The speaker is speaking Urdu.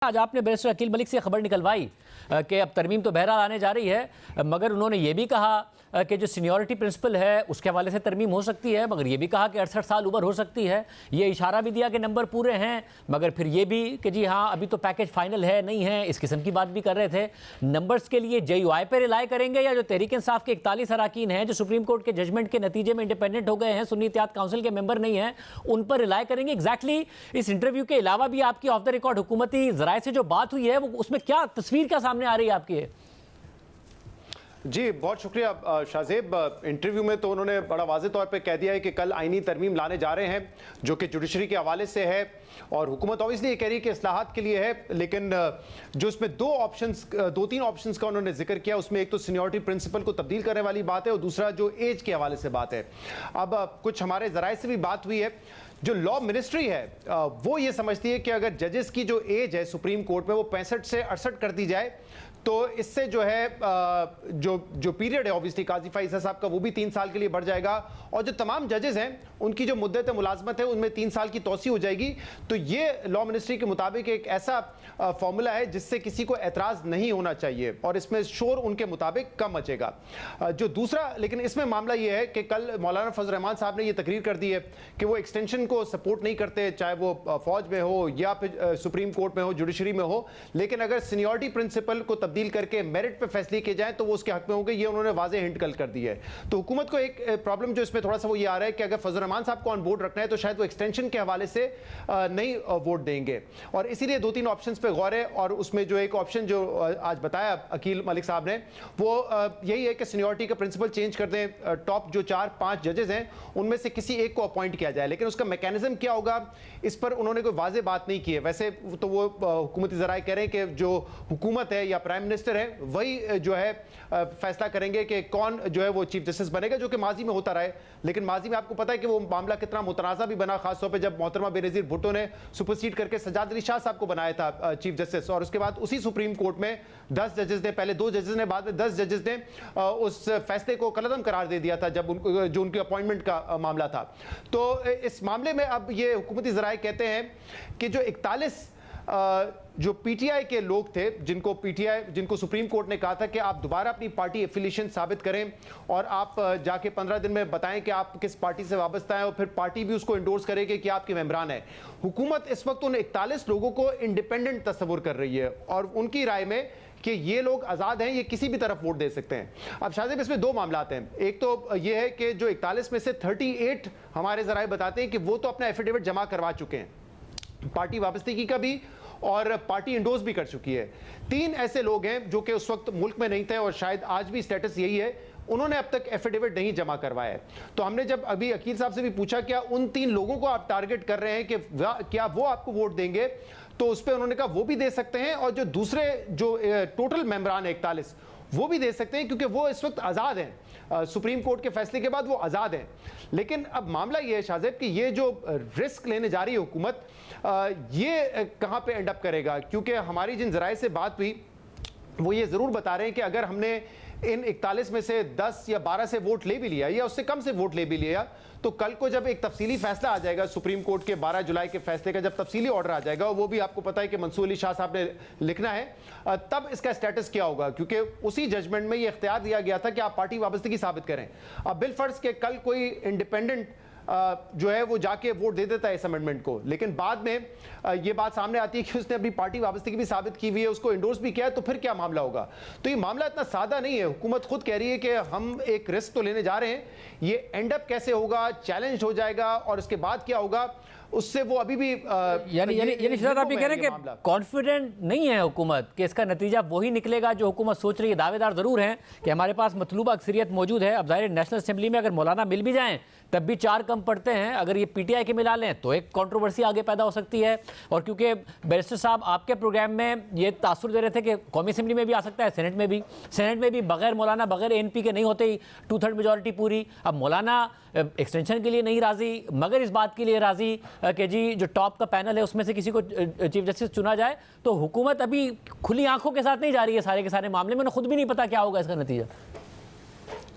آج آپ نے بیرسٹر عقیل ملک سے خبر نکلوائی کہ اب ترمیم تو بہرحال آنے جا رہی ہے، مگر انہوں نے یہ بھی کہا کہ جو سینیورٹی پرنسپل ہے اس کے حوالے سے ترمیم ہو سکتی ہے، مگر یہ بھی کہا کہ 68 سال عمر ہو سکتی ہے۔ یہ اشارہ بھی دیا کہ نمبر پورے ہیں، مگر پھر یہ بھی کہ جی ہاں ابھی تو پیکج فائنل ہے نہیں ہے، اس قسم کی بات بھی کر رہے تھے۔ نمبرز کے لیے جے یو آئی پہ رلائے کریں گے یا جو تحریک انصاف کے 41 اراکین ہیں جو سپریم کورٹ کے ججمنٹ کے نتیجے میں انڈیپینڈنٹ ہو گئے ہیں، سنی اتحاد کونسل کے ممبر نہیں ہیں، ان پر رلائے کریں گے؟ ایگزیکٹلی اس انٹرویو کے علاوہ بھی آپ کی آف دا ریکارڈ حکومتی ذرائع سے جو بات ہوئی ہے وہ اس میں کیا تصویر کیا سامنے آ رہی ہے آپ کی؟ جی بہت شکریہ شاہ زیب۔ انٹرویو میں تو انہوں نے بڑا واضح طور پہ کہہ دیا ہے کہ کل آئینی ترمیم لانے جا رہے ہیں جو کہ جوڈیشری کے حوالے سے ہے، اور حکومت اوبیسلی یہ کہہ رہی ہے کہ اصلاحات کے لیے ہے، لیکن جو اس میں دو تین آپشنز کا انہوں نے ذکر کیا، اس میں ایک تو سینیورٹی پرنسپل کو تبدیل کرنے والی بات ہے اور دوسرا جو ایج کے حوالے سے بات ہے۔ اب کچھ ہمارے ذرائع سے بھی بات ہوئی ہے، جو لا منسٹری ہے وہ یہ سمجھتی ہے کہ اگر ججز کی جو ایج ہے سپریم کورٹ میں وہ 65 سے 68 کر دی جائے تو اس سے جو ہے جو پیریڈ ہے اوبیسلی قاضی فائز صاحب کا وہ بھی 3 سال کے لیے بڑھ جائے گا، اور جو تمام ججز ہیں ان کی جو مدت ملازمت ہے ان میں 3 سال کی توسیع ہو جائے گی۔ تو یہ لا منسٹری کے مطابق ایک ایسا فارمولا ہے جس سے کسی کو اعتراض نہیں ہونا چاہیے، اور اس میں شور ان کے مطابق کم مچے گا۔ جو دوسرا لیکن اس میں معاملہ یہ ہے کہ کل مولانا فضل الرحمان صاحب نے یہ تقریر کر دی ہے کہ وہ ایکسٹینشن کو سپورٹ نہیں کرتے، چاہے وہ فوج میں ہو یا پھر سپریم کورٹ میں ہو، جوڈیشری میں ہو، لیکن اگر سینیورٹی پرنسپل کو تبدیل کر کے میرٹ پہ فیصلے کیے جائیں تو وہ اس کے حق میں ہوں گے، یہ انہوں نے واضح ہنٹ کر دی ہے۔ تو حکومت کو ایک پرابلم جو اس میں تھوڑا سا وہ یہ آ رہا ہے کہ اگر فضل الرحمان صاحب کو آن بورڈ رکھنا ہے تو شاید وہ ایکسٹینشن کے حوالے سے نہیں ووٹ دیں گے، اور اسی لیے 2-3 آپشنز پہ غور ہے، اور اس میں جو ایک آپشن جو آج بتایا عقیل ملک صاحب نے وہ یہی ہے کہ سینیورٹی کا پرنسپل چینج کر دیں، ٹاپ جو 4-5 ججز ہیں ان میں سے کسی ایک کو اپوائنٹ کیا جائے، لیکن اس کا میکینزم کیا ہوگا اس پر انہوں نے کوئی واضح بات نہیں کی ہے۔ ویسے تو وہ حکومتی ذرائع کہہ رہے ہیں کہ جو حکومت ہے یا پرائم منسٹر ہے وہی جو ہے فیصلہ کریں گے کہ کون جو ہے وہ چیف جسٹس بنے گا، جو کہ ماضی میں ہوتا رہے، لیکن ماضی میں آپ کو پتہ ہے کہ وہ معاملہ کتنا متنازع بھی بنا، خاص طور پہ جب محترمہ بینظیر بھٹو نے سپرسیڈ کر کے سجاد علی شاہ صاحب کو بنایا تھا چیف جسٹس، اور اس کے بعد اسی سپریم کورٹ میں 10 ججز نے، پہلے 2 ججز نے، بعد میں 10 ججز نے اس فیصلے کو کالعدم قرار دے دیا تھا جب جو ان کی اپوائنٹمنٹ کا معاملہ تھا۔ تو اس معاملے میں اب یہ حکومتی ذرائع کہتے ہیں کہ جو 41 جو پی ٹی آئی کے لوگ تھے جن کو سپریم کورٹ نے کہا تھا کہ آپ دوبارہ اپنی پارٹی ایفیلیشن ثابت کریں اور آپ جا کے 15 دن میں بتائیں کہ آپ کس پارٹی سے وابستہ ہیں، اور پھر پارٹی بھی اس کو انڈورس کرے گی کہ آپ کے ممبران ہیں۔ حکومت اس وقت ان 41 لوگوں کو انڈیپینڈنٹ تصور کر رہی ہے، اور ان کی رائے میں کہ یہ لوگ آزاد ہیں، یہ کسی بھی طرف ووٹ دے سکتے ہیں۔ اب شاہ زیب اس میں 2 معاملات ہیں، ایک تو یہ ہے کہ جو 41 میں سے 38 ہمارے ذرائع بتاتے ہیں کہ وہ تو اپنا ایفیڈیوٹ جمع کروا چکے ہیں پارٹی وابستگی کا بھی، اور پارٹی انڈورس بھی کر چکی ہے۔ 3 ایسے لوگ ہیں جو کہ اس وقت ملک میں نہیں تھے، اور شاید آج بھی سٹیٹس یہی ہے، انہوں نے اب تک ایفیڈیوٹ نہیں جمع کروایا ہے۔ تو ہم نے جب ابھی عقیل صاحب سے بھی پوچھا کیا ان 3 لوگوں کو آپ ٹارگٹ کر رہے ہیں کہ کیا وہ آپ کو ووٹ دیں گے، تو اس پہ انہوں نے کہا وہ بھی دے سکتے ہیں، اور جو دوسرے جو ٹوٹل ممبران 41 وہ بھی دے سکتے ہیں، کیونکہ وہ اس وقت آزاد ہیں، سپریم کورٹ کے فیصلے کے بعد وہ آزاد ہیں۔ لیکن اب معاملہ یہ ہے شاہ زیب کہ یہ جو رسک لینے جا رہی ہے حکومت، یہ کہاں پہ اینڈ اپ کرے گا، کیونکہ ہماری جن ذرائع سے بات ہوئی وہ یہ ضرور بتا رہے ہیں کہ اگر ہم نے ان 41 میں سے 10 یا 12 سے ووٹ لے بھی لیا یا اس سے کم سے ووٹ لے بھی لیا، تو کل کو جب ایک تفصیلی فیصلہ آ جائے گا سپریم کورٹ کے 12 جولائی کے فیصلے کا، جب تفصیلی آرڈر آ جائے گا، وہ بھی آپ کو پتا ہے کہ منصور علی شاہ صاحب نے لکھنا ہے، تب اس کا سٹیٹس کیا ہوگا، کیونکہ اسی ججمنٹ میں یہ اختیار دیا گیا تھا کہ آپ پارٹی وابستگی ثابت کریں۔ اب بالفرض کہ کل کوئی انڈیپینڈنٹ جو ہے وہ جا کے ووٹ دے دیتا ہے اس امنڈمنٹ کو، لیکن بعد میں یہ بات سامنے آتی ہے کہ اس نے اپنی پارٹی وابستگی بھی ثابت کی ہوئی ہے، اس کو انڈورس بھی کیا ہے، تو پھر کیا معاملہ ہوگا؟ تو یہ معاملہ اتنا سادہ نہیں ہے۔ حکومت خود کہہ رہی ہے کہ ہم ایک رسک تو لینے جا رہے ہیں، یہ اینڈ اپ کیسے ہوگا، چیلنج ہو جائے گا، اور اس کے بعد کیا ہوگا اس سے وہ ابھی بھی یعنی شاید آپ یہ کہہ رہے ہیں کہ کانفیڈنٹ نہیں ہے حکومت کہ اس کا نتیجہ وہی نکلے گا جو حکومت سوچ رہی ہے۔ دعوے دار ضرور ہیں کہ ہمارے پاس مطلوبہ اکثریت موجود ہے، اب ظاہر نیشنل اسمبلی میں اگر مولانا مل بھی جائیں تب بھی 4 کم پڑتے ہیں، اگر یہ پی ٹی آئی کے ملا لیں تو ایک کنٹروورسی آگے پیدا ہو سکتی ہے، اور کیونکہ بیرسٹر صاحب آپ کے پروگرام میں یہ تاثر دے رہے تھے کہ قومی اسمبلی میں بھی آ سکتا ہے، سینٹ میں بھی بغیر مولانا بغیر این پی کے نہیں ہوتے ہی 2/3 میجورٹی پوری۔ اب مولانا ایکسٹینشن کے لیے نہیں راضی، مگر اس بات کے لیے راضی کہ جی جو ٹاپ کا پینل ہے اس میں سے کسی کو چیف جسٹس چنا جائے، تو حکومت ابھی کھلی آنکھوں کے ساتھ نہیں جا رہی ہے سارے کے سارے معاملے میں، انہیں خود بھی نہیں پتا کیا ہوگا اس کا نتیجہ۔